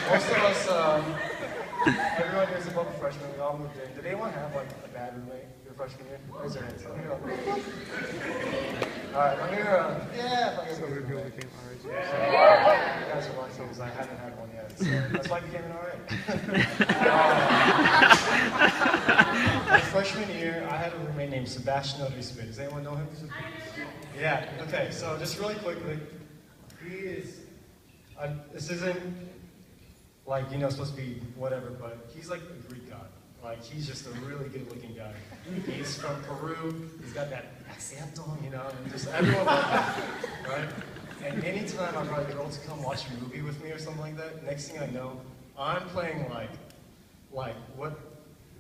Most of us, everyone here is above a freshman. We all moved in. Did anyone have like a bad roommate your freshman year? Raise your hands. All right, I'm here. Yeah. So we became RH. You guys are lucky because I haven't had one yet. So that's why I became an RH. My freshman year, I had a roommate named Sebastian Rispe. Does anyone know him? Yeah. Okay. So just really quickly, he is. This isn't like, supposed to be whatever, but he's like a Greek god. Like, he's just a really good-looking guy. He's from Peru. He's got that accent, and just everyone loves him, right? And anytime I brought a girl to come watch a movie with me or something like that, next thing I know, I'm playing like what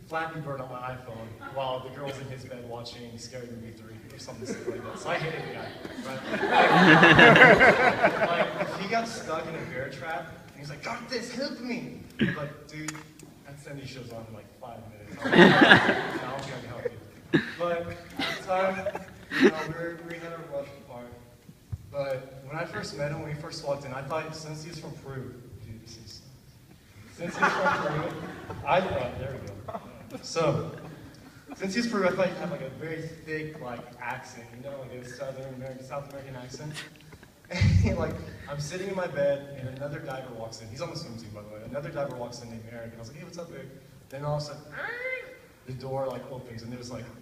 Flappy Bird on my iPhone while the girl's in his bed watching Scary Movie 3 or something stupid like that. So I hated the guy, right? Like, if he got stuck in a bear trap, and he's like, "Got this, help me!" I'm like, dude, that Sandy show's on in like 5 minutes. I don't think I can help you. But at the time, we had a rough part. But when I first met him, when he first walked in, I thought, since he's from Peru, since he's from Peru, I thought, there we go. So, since he's Peru, I thought he'd have like a very thick accent, like a South American accent. And I'm sitting in my bed, and another diver walks in. He's on the swim team, by the way. Another diver walks in named Eric, and I was like, "Hey, what's up, Eric?" Then all of a sudden, the door opens, and there's standing.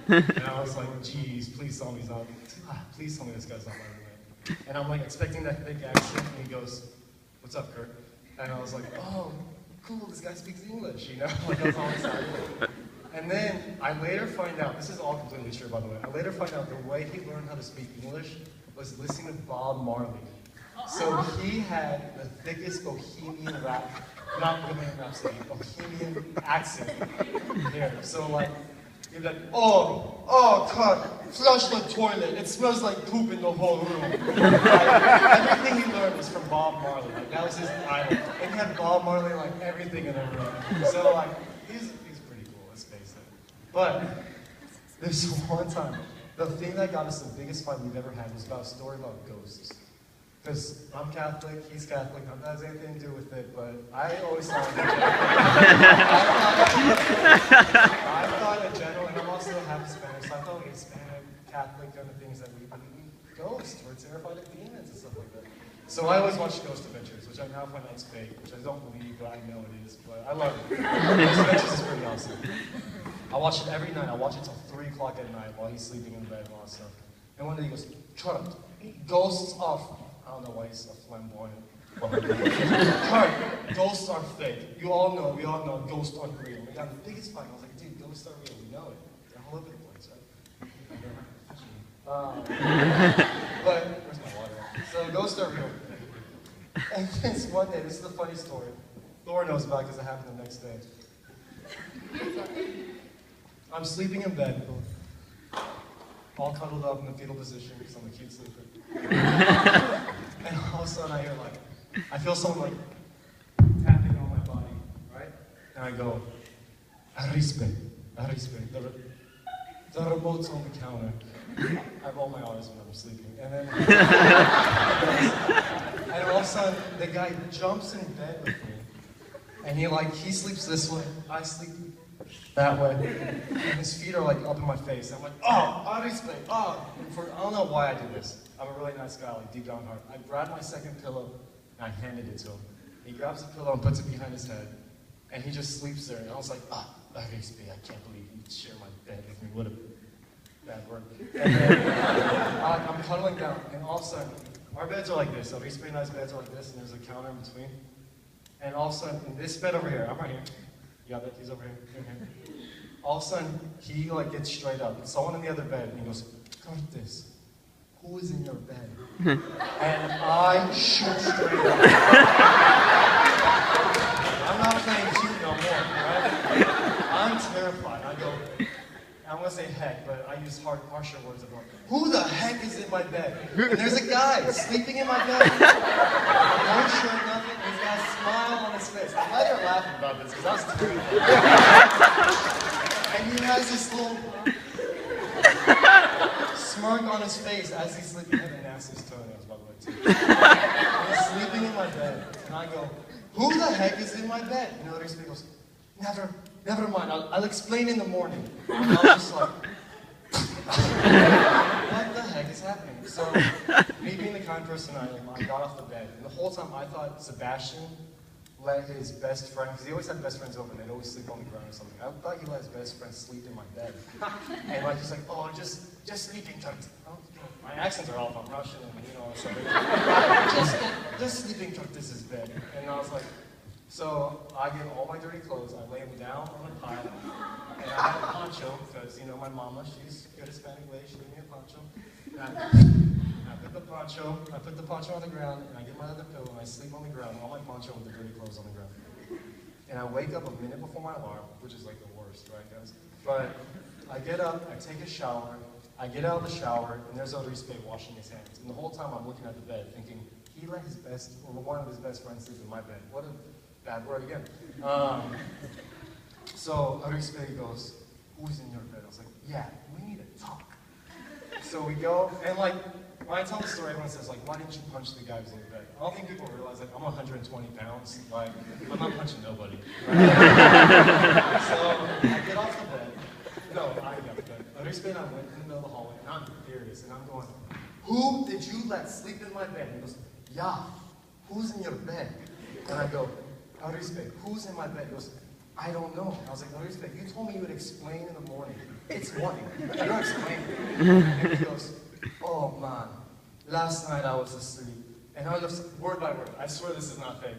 And I was like, "Geez, please tell me he's not. Please tell me this guy's not my roommate." And I'm expecting that thick accent, and he goes, "What's up, Kurt?" And I was like, "Oh, cool, this guy speaks English," I was all excited. And then I later find out, this is all completely true, by the way. I later find out the way he learned how to speak English was listening to Bob Marley. So he had the thickest Bohemian Bohemian accent here. So he'd be like, oh, cut, flush the toilet. It smells like poop in the whole room. Everything he learned was from Bob Marley. That was his idol. And he had Bob Marley everything in the room. So he's pretty cool, let's face it. But this one time, the thing that got us the biggest fight we've ever had was about a story about ghosts. Because I'm Catholic, he's Catholic, that has anything to do with it, but I always thought I thought in general, and I'm also half Spanish, so I thought Hispanic, Catholic kind of things that we believe in ghosts, we're terrified of demons and stuff like that. So I always watch Ghost Adventures, which I now find out is fake, which I don't believe, but I know it is, but I love it. Ghost Adventures is pretty awesome. I watch it every night. I watch it till 3 o'clock at night while he's sleeping in bed and all that stuff. And one day he goes, "Kurt, ghosts are..." I don't know why he's a flamboyant. "Kurt, ghosts are fake. We all know ghosts aren't real." We got the biggest fight. I was like, "Dude, ghosts are real. We know it. They're all over the place, right?" But, where's my water? So, ghosts are real. And this one day, this is the funny story. Laura knows about it because it happened the next day. I'm sleeping in bed, all cuddled up in the fetal position because I'm a cute sleeper. And all of a sudden I feel someone tapping on my body, right? And I go, "Arispe. The remote's on the counter." I roll my R's when I'm sleeping. And then, and all of a sudden, the guy jumps in bed with me. And he sleeps this way, I sleep that way. And his feet are up in my face. I'm like, "Oh, Arispe, oh." And I don't know why I did this. I'm a really nice guy, deep down heart. I grabbed my second pillow, and I handed it to him. He grabs the pillow and puts it behind his head. And he just sleeps there. And I was like, Arispe, I can't believe you share my bed with me. What a bad word. And then I'm cuddling down, and all of a sudden, our beds are like this. Arispe and I's beds are like this, and there's a counter in between. And all of a sudden, in this bed over here, I'm right here. You got that? He's over here. All of a sudden, he gets straight up. And someone in the other bed, and he goes, "Curtis, who is in your bed?" And I shoot straight up. I'm not playing cute no more, right? I'm terrified. I go, I'm gonna say heck, but I use harsher words. "Who the heck is in my bed?" And there's a guy sleeping in my bed. No shirt, nothing. He's got a smile on his face. I'm glad you're laughing about this because that's terrible. And he has this little smirk on his face as he's sleeping. And then asks his toenails, by the way, too. He's sleeping in my bed, and I go, who the heck is in my bed? And the other space goes, never mind, I'll explain in the morning. And I was just like, what the heck is happening? So, me being the kind person I am, I got off the bed, and the whole time I thought Sebastian let his best friend, because he always had best friends over and they'd always sleep on the ground or something. I thought he let his best friend sleep in my bed. And like, he's like, oh, just sleeping. Oh, my accents are all, I'm Russian and something. just sleeping this is bed. And I was like, so I get all my dirty clothes, I lay them down on a pile, and I had a poncho, because my mama, she's good Hispanic lady, she gave me a poncho. I put the poncho on the ground, and I get my other pillow, and I sleep on the ground, all my poncho with the dirty clothes on the ground. And I wake up a minute before my alarm, which is like the worst, right guys? But I get up, I take a shower, I get out of the shower, and there's Arispe washing his hands. And the whole time I'm looking at the bed, thinking, he let one of his best friends sleep in my bed. What a bad word again. So Arispe goes, who's in your bed? I was like, yeah, we need to talk. So we go, and like, when I tell the story, everyone says, like, why didn't you punch the guy who's in the bed? I don't think people realize, like, I'm 120 pounds, like, I'm not punching nobody. Right? So, I get off the bed. No, I get off the bed. Arispe and I went in the middle of the hallway, and I'm furious, and I'm going, who did you let sleep in my bed? And he goes, yeah, who's in your bed? And I go, Arispe, who's in my bed? He goes, I don't know. I was like, Arispe, you told me you would explain in the morning. It's morning. You don't explain. And he goes, oh man, last night I was asleep. And I was just, word by word, I swear this is not fake.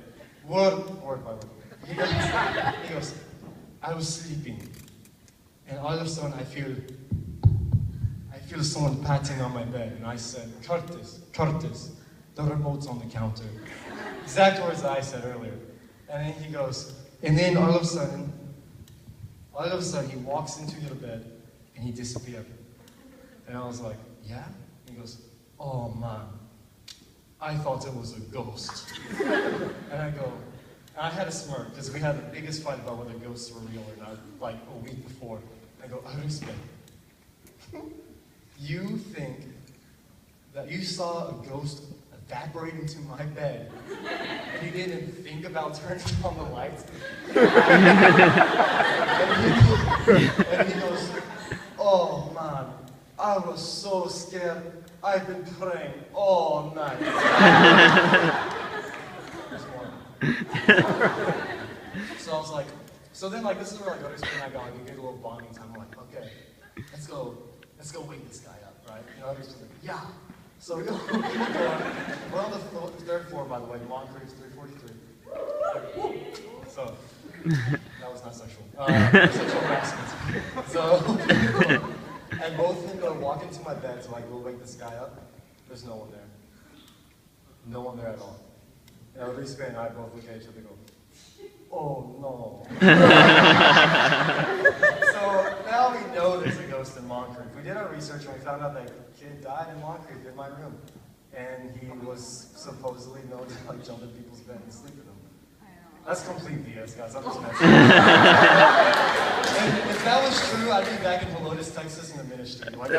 Word by word. He goes, I was sleeping. And all of a sudden I feel someone patting on my bed. And I said, Curtis, the remote's on the counter. Exact words that I said earlier. And then he goes, and then all of a sudden he walks into your bed and he disappeared. And I was like, yeah? He goes, oh man, I thought it was a ghost. And I go, and I had a smirk because we had the biggest fight about whether ghosts were real or not, like a week before. I go, Arispe, you think that you saw a ghost evaporate into my bed and you didn't think about turning on the lights? And he goes, oh man, I was so scared. I've been praying all night. So I was like, so then like this is where like Arispe and I got like a good little bonding time. I'm like, okay, let's go wake this guy up, right? Arispe's like, yeah. So we go, we're on the third floor, by the way, Moncrief's 343. So, that was not sexual. Sexual harassment. So, and both of them go walk into my bed to like go wake this guy up. There's no one there. No one there at all. And Arispe and I both look at each other and go, oh no. So now we know there's a ghost in Moncrief. We did our research and we found out that kid died in Moncrief in my room. And he was supposedly known to like jump in people's bed and sleep with them. That's complete BS, guys. I'm just messing. And if that was true, I'd be back in Helotes, Texas in the ministry. Like,